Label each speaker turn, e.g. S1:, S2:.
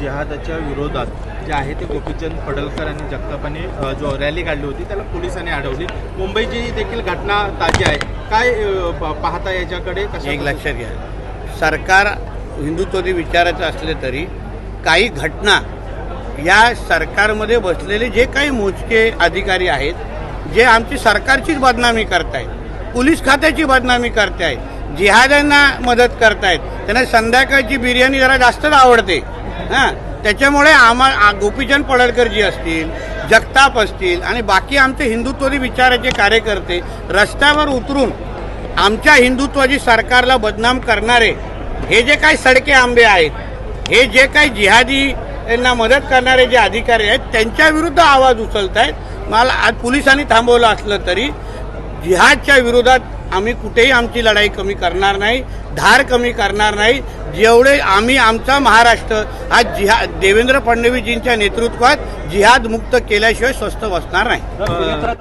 S1: जिहादाच्या विरोधात जे आहे ते गोपीचंद पडळकर आणि जगतापाने जो रॅली काढली होती त्याला पोलिसांनी अडवली। मुंबईची देखील घटना ताजी आहे, काय पाहता याच्याकडे?
S2: एक लक्षात घ्या, सरकार हिंदुत्ववादी विचाराचं असले तरी काही घटना या सरकारमध्ये बसलेले जे काही मोजके अधिकारी आहेत, जे आमची सरकारचीच बदनामी करतायत, पोलीस खात्याची बदनामी करतायत, जिहाद्यांना मदत करतायत, त्यांना संध्याकाळची बिर्याणी जरा जास्तच आवडते हां, त्याच्यामुळे गोपीचंद पडळकर जी असतील, जगताप असतील आणि बाकी आमचे हिंदुत्ववादी विचाराचे कार्यकर्ते रस्त्यावर उतरून आमच्या हिंदुत्वाची सरकारला बदनाम करणारे हे जे काही सडके आंबे आहेत, हे जे काही जिहादी यांना मदत करणारे जे अधिकारी आहेत त्यांच्या विरुद्ध आवाज उचलत आहेत। मला आज पोलिसांनी थांबवलं असलं तरी जिहादच्या विरोधात आम्ही कुठेही आमची लढाई कमी करणार नाही, धार कमी करणार नाही। जेवढे आम्ही आमचा महाराष्ट्र आज देवेंद्र फडणवीसजींच्या नेतृत्वात जिहाद मुक्त केल्याशिवाय स्वस्थ बसणार नाही।